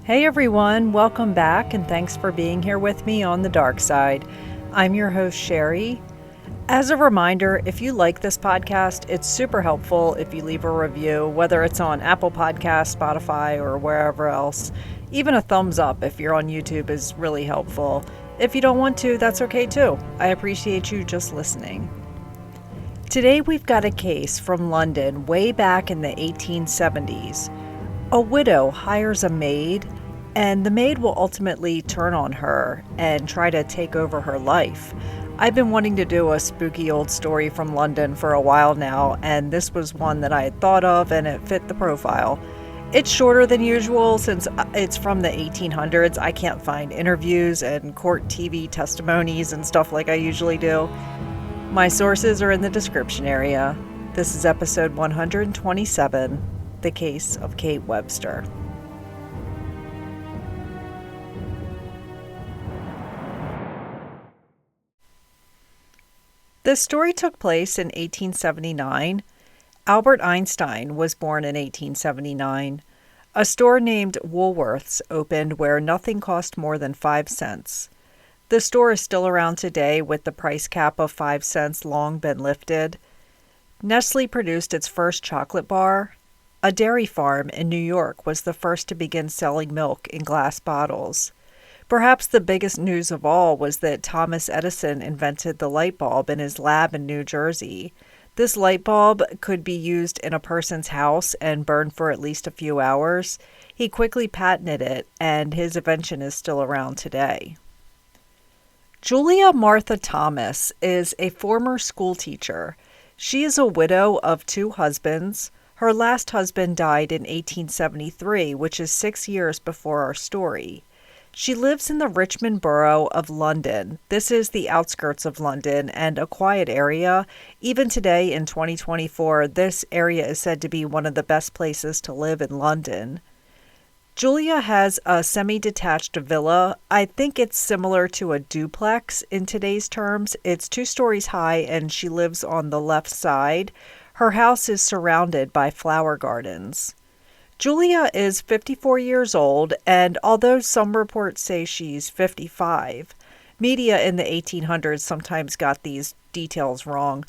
Hey everyone, welcome back and thanks for being here with me on the dark side. I'm your host Sherry. As a reminder, if you like this podcast, it's super helpful if you leave a review, whether it's on Apple Podcasts, Spotify, or wherever else. Even a thumbs up if you're on YouTube is really helpful. If you don't want to, that's okay too. I appreciate you just listening. Today we've got a case from London way back in the 1870s. A widow hires a maid, and the maid will ultimately turn on her and try to take over her life. I've been wanting to do a spooky old story from London for a while now, and this was one that I had thought of and it fit the profile. It's shorter than usual since it's from the 1800s. I can't find interviews and court TV testimonies and stuff like I usually do. My sources are in the description area. This is episode 127. The case of Kate Webster. This story took place in 1879. Albert Einstein was born in 1879. A store named Woolworth's opened where nothing cost more than 5 cents. The store is still around today with the price cap of 5 cents long been lifted. Nestle produced its first chocolate bar. A dairy farm in New York was the first to begin selling milk in glass bottles. Perhaps the biggest news of all was that Thomas Edison invented the light bulb in his lab in New Jersey. This light bulb could be used in a person's house and burn for at least a few hours. He quickly patented it, and his invention is still around today. Julia Martha Thomas is a former school teacher. She is a widow of 2 husbands. Her last husband died in 1873, which is 6 years before our story. She lives in the Richmond borough of London. This is the outskirts of London and a quiet area. Even today in 2024, this area is said to be one of the best places to live in London. Julia has a semi-detached villa. I think it's similar to a duplex in today's terms. It's 2 stories high and she lives on the left side. Her house is surrounded by flower gardens. Julia is 54 years old, and although some reports say she's 55, media in the 1800s sometimes got these details wrong.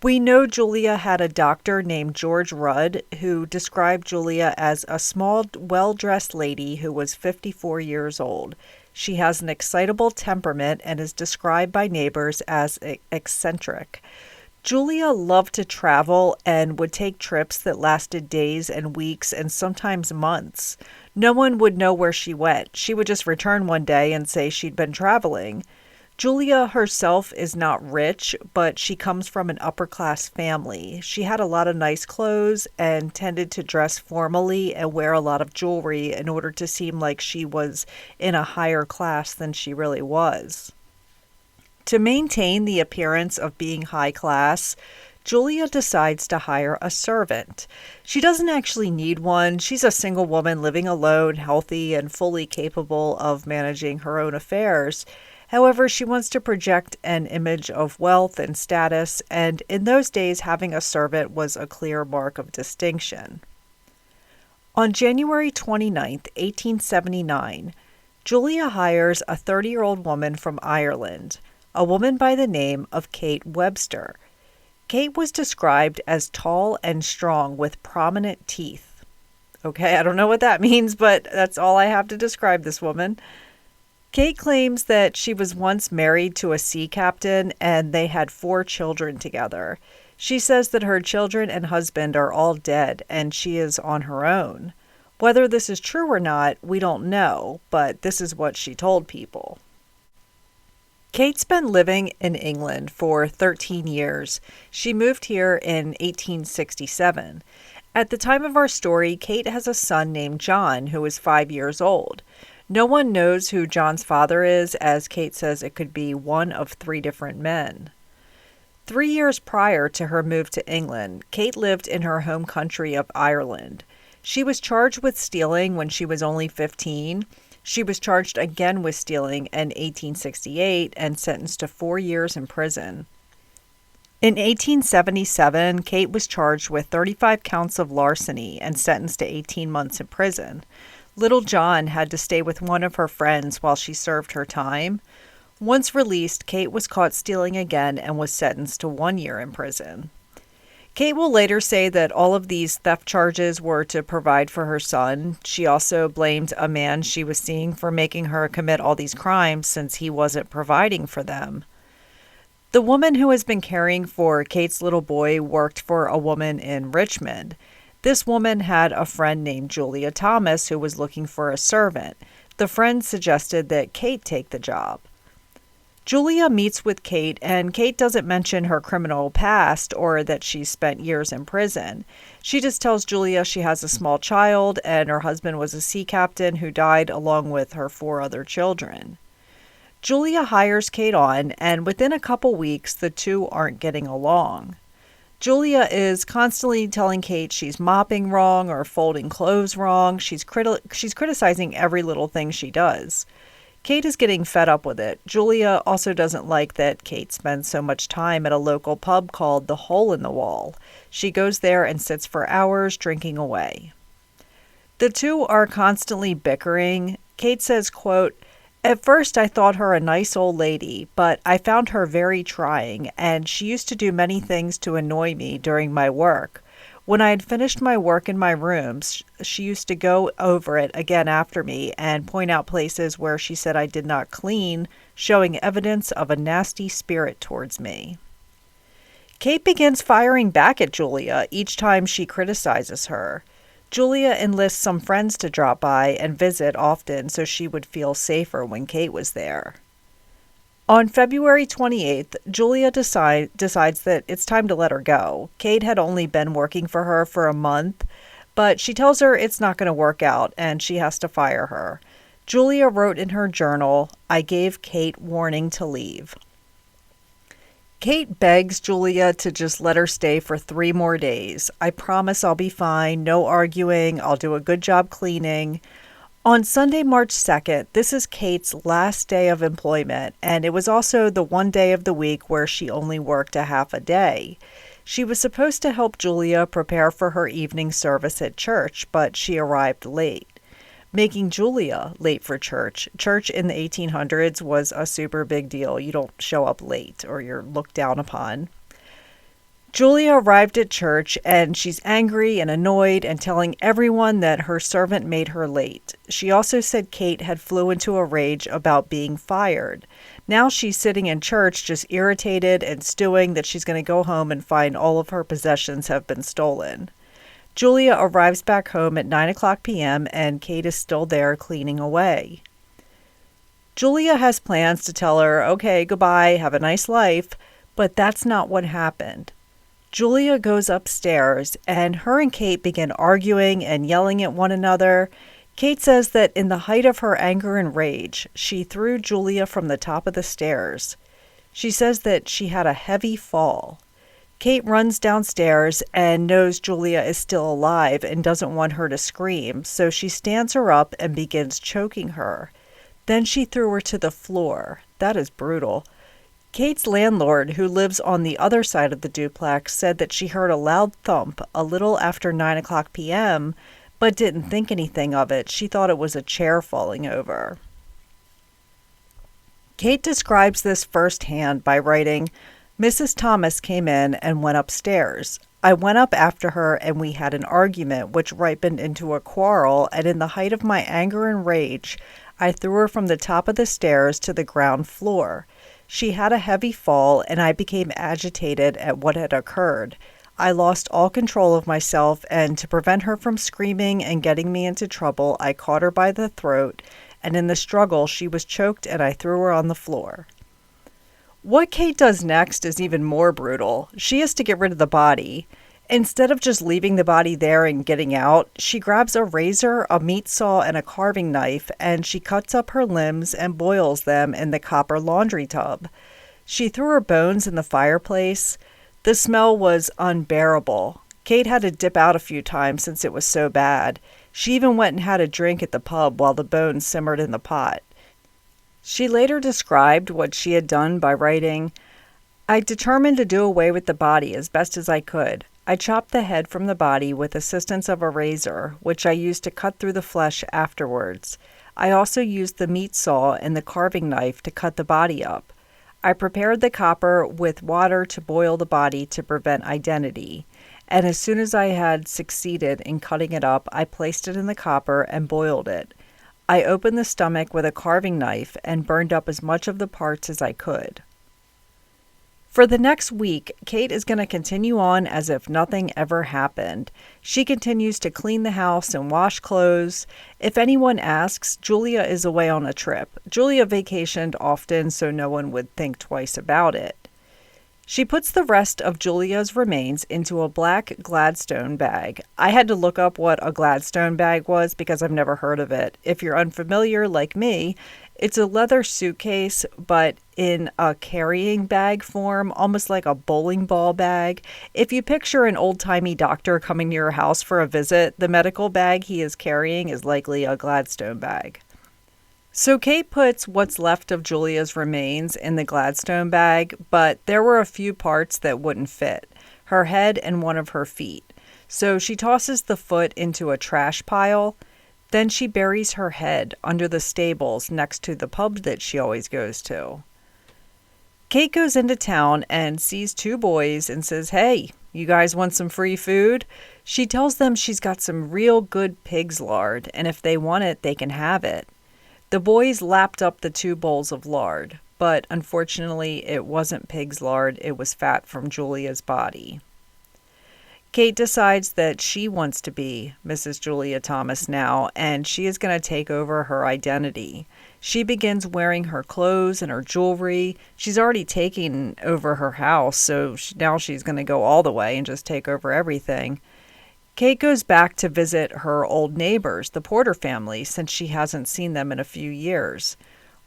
We know Julia had a doctor named George Rudd who described Julia as a small, well-dressed lady who was 54 years old. She has an excitable temperament and is described by neighbors as eccentric. Julia loved to travel and would take trips that lasted days and weeks and sometimes months. No one would know where she went. She would just return one day and say she'd been traveling. Julia herself is not rich, but she comes from an upper-class family. She had a lot of nice clothes and tended to dress formally and wear a lot of jewelry in order to seem like she was in a higher class than she really was. To maintain the appearance of being high class, Julia decides to hire a servant. She doesn't actually need one. She's a single woman living alone, healthy, and fully capable of managing her own affairs. However, she wants to project an image of wealth and status, and in those days, having a servant was a clear mark of distinction. On January 29th, 1879, Julia hires a 30-year-old woman from Ireland, a woman by the name of Kate Webster. Kate was described as tall and strong with prominent teeth. Okay, I don't know what that means, but that's all I have to describe this woman. Kate claims that she was once married to a sea captain and they had 4 children together. She says that her children and husband are all dead and she is on her own. Whether this is true or not, we don't know, but this is what she told people. Kate's been living in England for 13 years. She moved here in 1867. At the time of our story, Kate has a son named John who is 5 years old. No one knows who John's father is, as Kate says it could be one of 3 different men. 3 years prior to her move to England, Kate lived in her home country of Ireland. She was charged with stealing when she was only 15. She was charged again with stealing in 1868 and sentenced to 4 years in prison. In 1877, Kate was charged with 35 counts of larceny and sentenced to 18 months in prison. Little John had to stay with one of her friends while she served her time. Once released, Kate was caught stealing again and was sentenced to 1 year in prison. Kate will later say that all of these theft charges were to provide for her son. She also blamed a man she was seeing for making her commit all these crimes since he wasn't providing for them. The woman who has been caring for Kate's little boy worked for a woman in Richmond. This woman had a friend named Julia Thomas who was looking for a servant. The friend suggested that Kate take the job. Julia meets with Kate, and Kate doesn't mention her criminal past or that she spent years in prison. She just tells Julia she has a small child and her husband was a sea captain who died along with her 4 other children. Julia hires Kate on, and within a couple weeks, the two aren't getting along. Julia is constantly telling Kate she's mopping wrong or folding clothes wrong. She's criticizing every little thing she does. Kate is getting fed up with it. Julia also doesn't like that Kate spends so much time at a local pub called The Hole in the Wall. She goes there and sits for hours drinking away. The two are constantly bickering. Kate says, quote, "At first I thought her a nice old lady, but I found her very trying, and she used to do many things to annoy me during my work. When I had finished my work in my rooms, she used to go over it again after me and point out places where she said I did not clean, showing evidence of a nasty spirit towards me." Kate begins firing back at Julia each time she criticizes her. Julia enlists some friends to drop by and visit often so she would feel safer when Kate was there. On February 28th, Julia decides that it's time to let her go. Kate had only been working for her for a month, but she tells her it's not going to work out and she has to fire her. Julia wrote in her journal, "I gave Kate warning to leave." Kate begs Julia to just let her stay for 3 more days. "I promise I'll be fine, no arguing, I'll do a good job cleaning." On Sunday, March 2nd, this is Kate's last day of employment, and it was also the one day of the week where she only worked a half a day. She was supposed to help Julia prepare for her evening service at church, but she arrived late, making Julia late for church. Church in the 1800s was a super big deal. You don't show up late or you're looked down upon. Julia arrived at church and she's angry and annoyed and telling everyone that her servant made her late. She also said Kate had flew into a rage about being fired. Now she's sitting in church just irritated and stewing that she's going to go home and find all of her possessions have been stolen. Julia arrives back home at 9:00 p.m. and Kate is still there cleaning away. Julia has plans to tell her, "Okay, goodbye, have a nice life," but that's not what happened. Julia goes upstairs, and her and Kate begin arguing and yelling at one another. Kate says that in the height of her anger and rage, she threw Julia from the top of the stairs. She says that she had a heavy fall. Kate runs downstairs and knows Julia is still alive and doesn't want her to scream, so she stands her up and begins choking her. Then she threw her to the floor. That is brutal. Kate's landlord, who lives on the other side of the duplex, said that she heard a loud thump a little after 9:00 p.m., but didn't think anything of it. She thought it was a chair falling over. Kate describes this firsthand by writing, "Mrs. Thomas came in and went upstairs. I went up after her and we had an argument which ripened into a quarrel, and in the height of my anger and rage, I threw her from the top of the stairs to the ground floor. She had a heavy fall, and I became agitated at what had occurred. I lost all control of myself, and to prevent her from screaming and getting me into trouble, I caught her by the throat, and in the struggle she was choked and I threw her on the floor." What Kate does next is even more brutal. She has to get rid of the body. Instead of just leaving the body there and getting out, she grabs a razor, a meat saw, and a carving knife, and she cuts up her limbs and boils them in the copper laundry tub. She threw her bones in the fireplace. The smell was unbearable. Kate had to dip out a few times since it was so bad. She even went and had a drink at the pub while the bones simmered in the pot. She later described what she had done by writing, "I determined to do away with the body as best as I could. I chopped the head from the body with assistance of a razor, which I used to cut through the flesh afterwards. I also used the meat saw and the carving knife to cut the body up. I prepared the copper with water to boil the body to prevent identity, and as soon as I had succeeded in cutting it up, I placed it in the copper and boiled it. I opened the stomach with a carving knife and burned up as much of the parts as I could. For the next week, Kate is going to continue on as if nothing ever happened. She continues to clean the house and wash clothes. If anyone asks, Julia is away on a trip. Julia vacationed often, so no one would think twice about it. She puts the rest of Julia's remains into a black Gladstone bag. I had to look up what a Gladstone bag was because I've never heard of it. If you're unfamiliar like me, it's a leather suitcase, but in a carrying bag form, almost like a bowling ball bag. If you picture an old-timey doctor coming to your house for a visit, the medical bag he is carrying is likely a Gladstone bag. So Kate puts what's left of Julia's remains in the Gladstone bag, but there were a few parts that wouldn't fit, her head and one of her feet. So she tosses the foot into a trash pile. Then she buries her head under the stables next to the pub that she always goes to. Kate goes into town and sees two boys and says, "Hey, you guys want some free food?" She tells them she's got some real good pig's lard, and if they want it, they can have it. The boys lapped up the 2 bowls of lard, but unfortunately it wasn't pig's lard, it was fat from Julia's body. Kate decides that she wants to be Mrs. Julia Thomas now, and she is going to take over her identity. She begins wearing her clothes and her jewelry. She's already taken over her house, so now she's going to go all the way and just take over everything. Kate goes back to visit her old neighbors, the Porter family, since she hasn't seen them in a few years.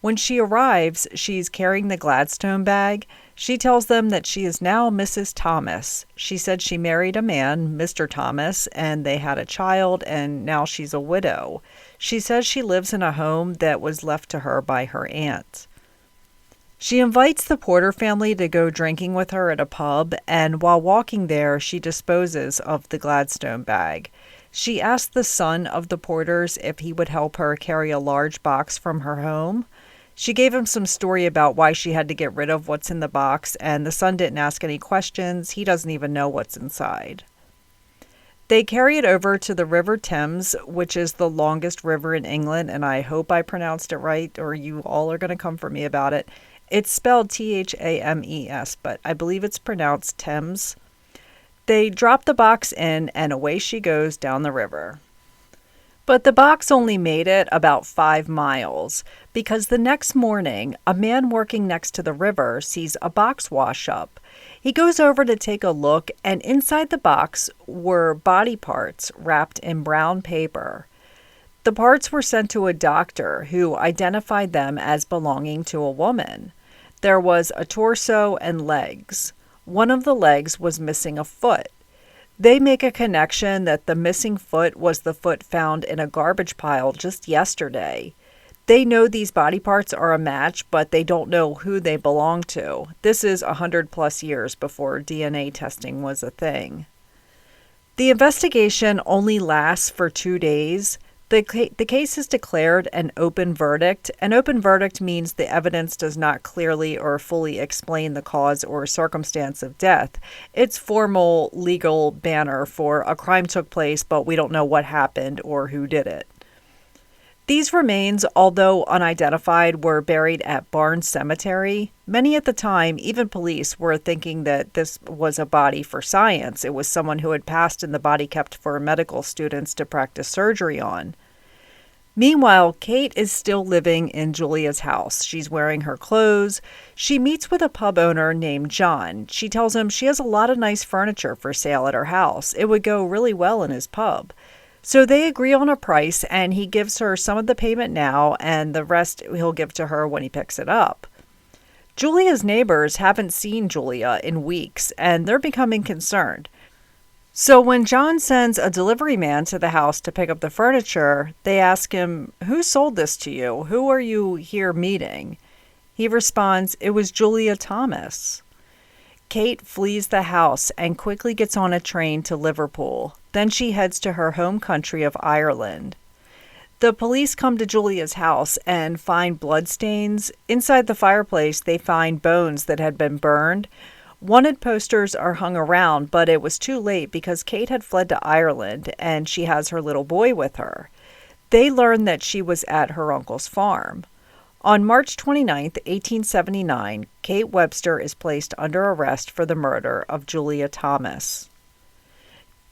When she arrives, she's carrying the Gladstone bag. She tells them that she is now Mrs. Thomas. She said she married a man, Mr. Thomas, and they had a child, and now she's a widow. She says she lives in a home that was left to her by her aunt. She invites the Porter family to go drinking with her at a pub, and while walking there, she disposes of the Gladstone bag. She asks the son of the Porters if he would help her carry a large box from her home. She gave him some story about why she had to get rid of what's in the box, and the son didn't ask any questions. He doesn't even know what's inside. They carry it over to the River Thames, which is the longest river in England, and I hope I pronounced it right, or you all are going to come for me about it. It's spelled Thames, but I believe it's pronounced Thames. They drop the box in, and away she goes down the river. But the box only made it about 5 miles, because the next morning, a man working next to the river sees a box wash up. He goes over to take a look, and inside the box were body parts wrapped in brown paper. The parts were sent to a doctor who identified them as belonging to a woman. There was a torso and legs. One of the legs was missing a foot. They make a connection that the missing foot was the foot found in a garbage pile just yesterday. They know these body parts are a match, but they don't know who they belong to. This is 100+ years before DNA testing was a thing. The investigation only lasts for 2 days. The case is declared an open verdict. An open verdict means the evidence does not clearly or fully explain the cause or circumstance of death. It's formal legal banner for a crime took place, but we don't know what happened or who did it. These remains, although unidentified, were buried at Barnes Cemetery. Many at the time, even police, were thinking that this was a body for science. It was someone who had passed and the body kept for medical students to practice surgery on. Meanwhile, Kate is still living in Julia's house. She's wearing her clothes. She meets with a pub owner named John. She tells him she has a lot of nice furniture for sale at her house. It would go really well in his pub. So they agree on a price, and he gives her some of the payment now, and the rest he'll give to her when he picks it up. Julia's neighbors haven't seen Julia in weeks, and they're becoming concerned. So when John sends a delivery man to the house to pick up the furniture, they ask him, "Who sold this to you? Who are you here meeting?" He responds, "It was Julia Thomas." Kate flees the house and quickly gets on a train to Liverpool. Then she heads to her home country of Ireland. The police come to Julia's house and find bloodstains. Inside the fireplace, they find bones that had been burned. Wanted posters are hung around, but it was too late because Kate had fled to Ireland and she has her little boy with her. They learn that she was at her uncle's farm. On March 29, 1879, Kate Webster is placed under arrest for the murder of Julia Thomas.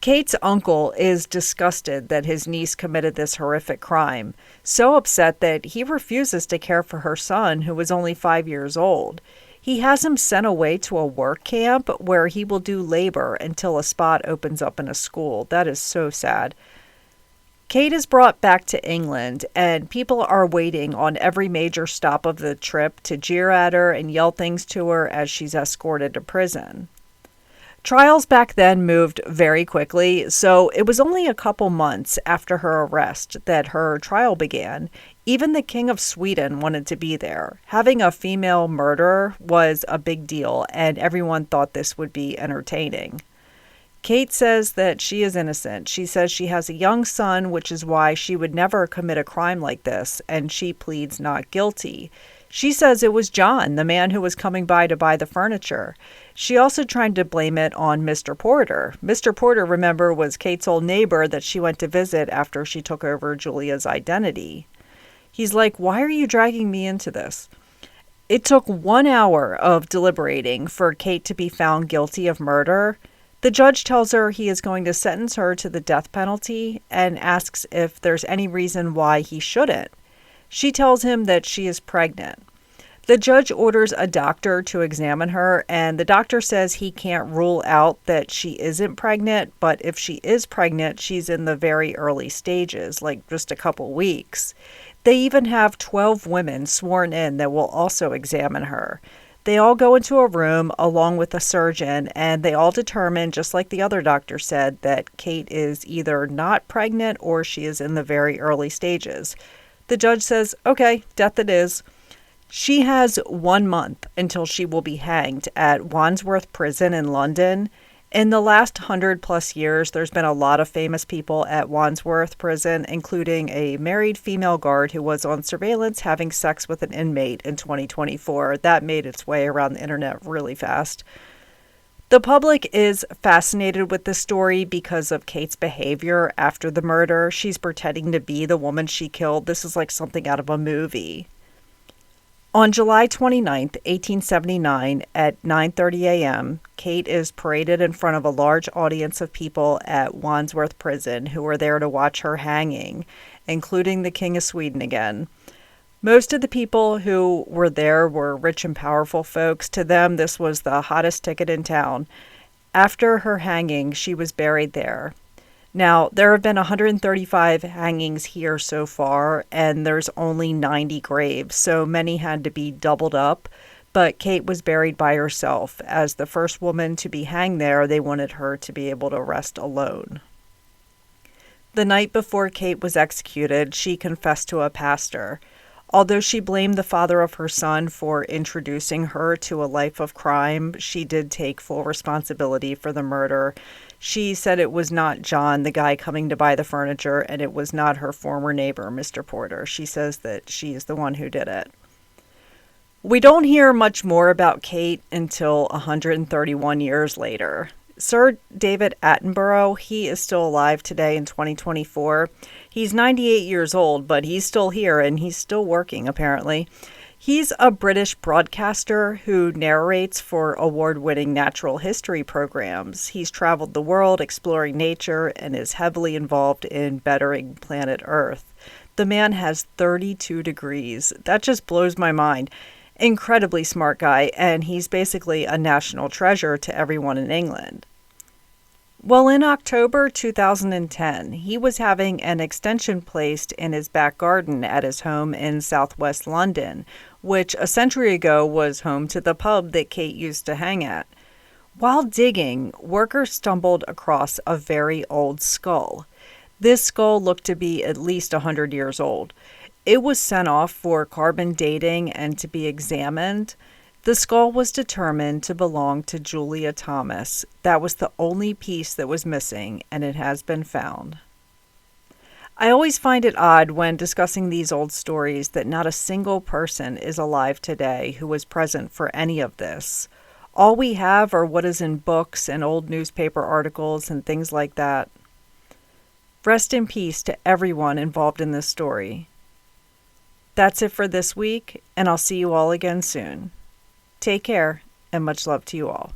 Kate's uncle is disgusted that his niece committed this horrific crime, so upset that he refuses to care for her son, who was only 5 years old. He has him sent away to a work camp where he will do labor until a spot opens up in a school. That is so sad. Kate is brought back to England, and people are waiting on every major stop of the trip to jeer at her and yell things to her as she's escorted to prison. Trials back then moved very quickly, so it was only a couple months after her arrest that her trial began. Even the King of Sweden wanted to be there. Having a female murderer was a big deal, and everyone thought this would be entertaining. Kate says that she is innocent. She says she has a young son, which is why she would never commit a crime like this, and she pleads not guilty. She says it was John, the man who was coming by to buy the furniture. She also tried to blame it on Mr. Porter. Mr. Porter, remember, was Kate's old neighbor that she went to visit after she took over Julia's identity. He's like, "Why are you dragging me into this?" It took 1 hour of deliberating for Kate to be found guilty of murder. The judge tells her he is going to sentence her to the death penalty and asks if there's any reason why he shouldn't. She tells him that she is pregnant. The judge orders a doctor to examine her, and the doctor says he can't rule out that she isn't pregnant, but if she is pregnant, she's in the very early stages, like just a couple weeks. They even have 12 women sworn in that will also examine her. They all go into a room along with a surgeon, and they all determine, just like the other doctor said, that Kate is either not pregnant or she is in the very early stages. The judge says, okay, death it is. She has 1 month until she will be hanged at Wandsworth Prison in London. In the last 100+ years, there's been a lot of famous people at Wandsworth Prison, including a married female guard who was on surveillance having sex with an inmate in 2024. That made its way around the internet really fast. The public is fascinated with this story because of Kate's behavior after the murder. She's pretending to be the woman she killed. This is like something out of a movie. On July 29, 1879, at 9:30 a.m., Kate is paraded in front of a large audience of people at Wandsworth Prison who were there to watch her hanging, including the King of Sweden again. Most of the people who were there were rich and powerful folks. To them, this was the hottest ticket in town. After her hanging, she was buried there. Now, there have been 135 hangings here so far, and there's only 90 graves, so many had to be doubled up. But Kate was buried by herself. As the first woman to be hanged there, they wanted her to be able to rest alone. The night before Kate was executed, she confessed to a pastor. Although she blamed the father of her son for introducing her to a life of crime, she did take full responsibility for the murder. She said it was not John, the guy coming to buy the furniture, and it was not her former neighbor, Mr. Porter. She says that she is the one who did it. We don't hear much more about Kate until 131 years later. Sir David Attenborough, he is still alive today in 2024. He's 98 years old, but he's still here and he's still working, apparently. He's a British broadcaster who narrates for award-winning natural history programs. He's traveled the world exploring nature and is heavily involved in bettering planet Earth. The man has 32 degrees. That just blows my mind. Incredibly smart guy, and he's basically a national treasure to everyone in England. Well, in October 2010, he was having an extension placed in his back garden at his home in southwest London, which a century ago was home to the pub that Kate used to hang at. While digging, workers stumbled across a very old skull. This skull looked to be at least 100 years old. It was sent off for carbon dating and to be examined. The skull was determined to belong to Julia Thomas. That was the only piece that was missing, and it has been found. I always find it odd when discussing these old stories that not a single person is alive today who was present for any of this. All we have are what is in books and old newspaper articles and things like that. Rest in peace to everyone involved in this story. That's it for this week, and I'll see you all again soon. Take care, and much love to you all.